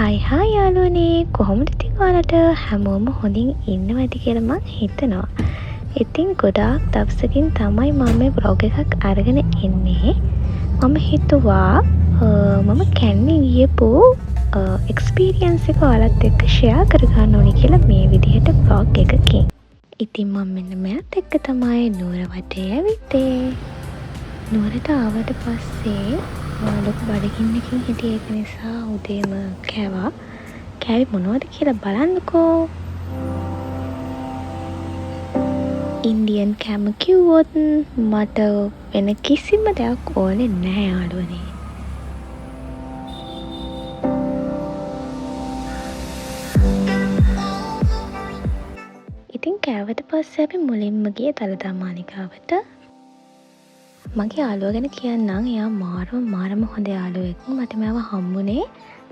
හයි යාළුවනේ කොහොමද ඉතින් ඔයාලට හැමෝම හොඳින් ඉන්නවද කියලා මං හිතනවා. ඉතින් ගොඩාක් දවසකින් තමයි මම මේ බ්ලොග් එකක් අරගෙන එන්නේ. මම හිතුවා මම කැන්නේ ගියපු එක්ස්පීරියන්ස් එක ඔයාලත් එක්ක ෂෙයා කරගන්න ඕනේ කියලා මේ විදිහට බ්ලොග් එකකින්. ඉතින් මම මෙන්න මෙයාත් එක්ක තමයි නුවර වටේ ඇවිත්තේ. නුවරට ආවට පස්සේ ලොකු බඩගින්නකින් හිටිය එක නිසා උදේම කෑවා. කෑවේ මොනවද කියලා බලන්නකෝ. ඉන්දියන් කෑම කිව්වොත් මට වෙන කිසිම දෙයක් ඕනේ නැහැ යාළුවනේ. ඉතින් කෑවට පස්සේ අපි මුලින්ම ගියේ දළදා මාලිගාවට. මගේ යාළුවා ගැන කියන්නම්. එයා මාරම හොඳ යාළුවෙක්. මට මෙයාව හම්බුනේ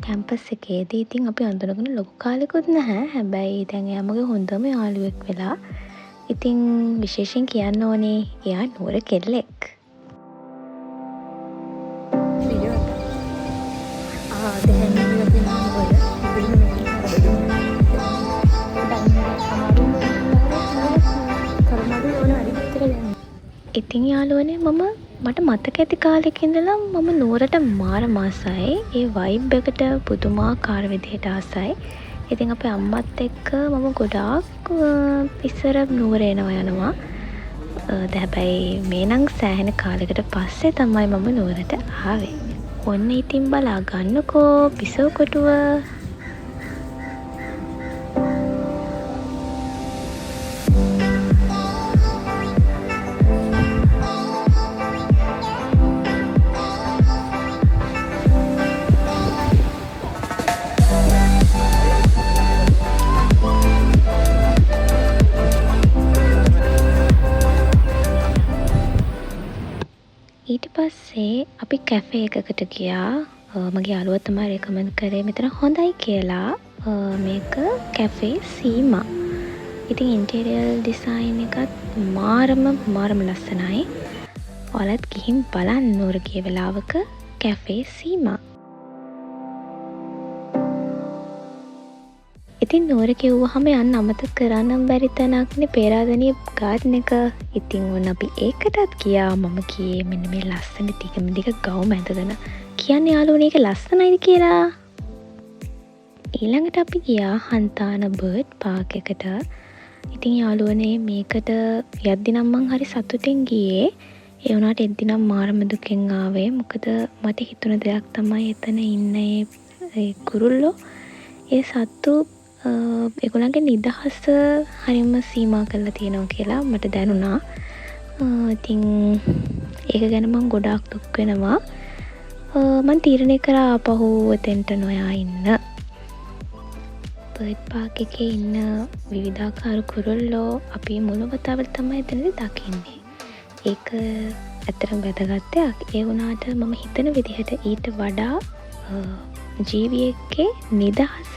කැම්පස් එකේදී. ඉතින් අපි අඳුනගෙන ලොකු කාලෙකුත් නැහැ. හැබැයි දැන් එයා මගේ හොඳම යාළුවෙක් වෙලා. ඉතින් විශේෂයෙන් කියන්න ඕනේ එයා නුවර කෙල්ලෙක්. ඉතින් යාළුවනේ මට මතක ඇති කාලෙක ඉඳලා මම නුවරට මාර ආසයි. ඒ වයිබ් එකට පුදුමාකාර විදිහට ආසයි. ඉතින් අපේ අම්මත් එක්ක මම ගොඩාක් ඉස්සර නුවර යනවා. හැබැයි මේ නම් සෑහෙන කාලෙකට පස්සේ තමයි මම නුවරට ආවේ. ඔන්න ඉතින් බලා ගන්නකෝ බිසව කොටුව. ඊට පස්සේ අපි කැෆේ එකකට ගියා. මගේ යාළුවා තමයි රෙකමන්ඩ් කරේ මෙතන හොඳයි කියලා. මේක කැෆේ සීමා. ඉතින් ඉන්ටීරියර් ඩිසයින් එකත් මාරම ලස්සනයි. ඔයාලත් ගිහින් බලන්න නුවර ගිය වෙලාවක කැෆේ සීමා. ඉතින් නුවර කිව්වහම යන්න අමතක කරන්න බැරි තැනක්නේ පේරාදෙණිය ගාඩන් එක. ඉතින් ඔන්න අපි ඒකටත් ගියා. මම ගියේ මෙන්න මේ ලස්සන දිග ගවුම ඇඳගෙන. කියන්නේ යාළුවනේ ඒක ලස්සනයිද කියලා. ඊළඟට අපි ගියා හන්තාන බර්ඩ් පාක් එකට. ඉතින් යාළුවනේ මේකට යද්දි නම් මං හරි සතුටින් ගියේ. ඒ වුණාට එද්දි නම් මාරම දුකෙන් ආවේ. මොකද මට හිතුණ දෙයක් තමයි එතන ඉන්න ඒ කුරුල්ලෝ ඒ සත්තු ඒගොල්ලන්ගේ නිදහස හරිම සීමා කරලා තියෙනවා කියලා මට දැනුණා. ඉතින් ඒක ගැන මම ගොඩාක් දුක් වෙනවා. මම තීරණය කරා ආපහු එතෙන්ට නොයා ඉන්න. බර්ඩ් පාක් එකේ ඉන්න විවිධාකාර කුරුල්ලෝ අපි මුළු වතාවට තමයි එතනදී දකින්නේ. ඒක ඇත්තටම වැදගත් දෙයක්. ඒ වුණාට මම හිතන විදිහට ඊට වඩා ජීවියෙක්ගේ නිදහස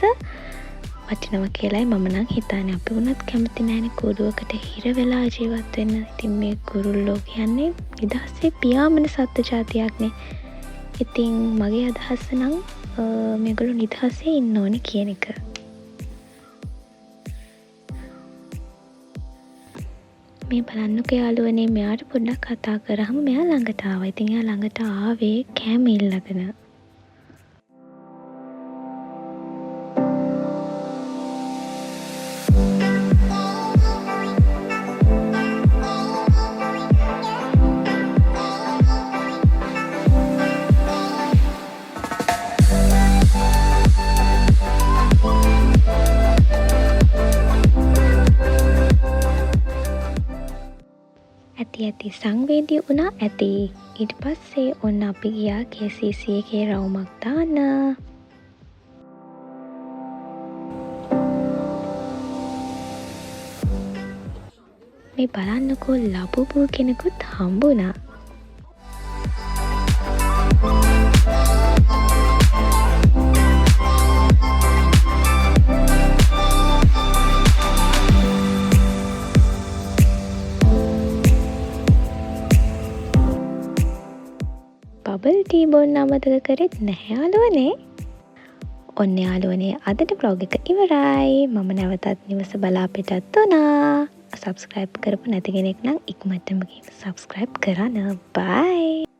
වටිනවා කියලායි මම නම් හිතන්නේ. අපි වුණත් කැමති නැහැනේ කුඩුවකට හිර වෙලා ජීවත් වෙන්න. ඉතින් මේ කුරුල්ලෝ කියන්නේ නිදහසේ පියාඹන සත්ත්ව ජාතියක්නේ. ඉතින් මගේ අදහස නම් මේගොල්ලෝ නිදහසේ ඉන්න ඕනේ කියන එක. මේ බලන්නකෝ යාළුවනේ මෙයාට පොඩ්ඩක් කතා කරාම මෙයා ළඟට ආවා. ඉතින් එයා ළඟට ආවේ කෑම ඉල්ලගෙන. ඇති සංවේදී වුණා ඇති. ඊට පස්සේ ඔන්න අපි ගියා KCC එකේ රවුමක් දාන්න. මේ බලන්නකෝ ලබුබු කෙනෙකුත් හම්බුණා. බබල් ටී බොන්න අමතක කරෙත් නැහැ යාළුවනේ. ඔන්න යාළුවනේ අදට බ්ලොග් එක ඉවරයි. මම නැවතත් නිවස බලා පිටත් වුණා. සබ්ස්ක්‍රයිබ් කරපු නැති කෙනෙක් නම් ඉක්මනටම සබ්ස්ක්‍රයිබ් කරන්න. බයි.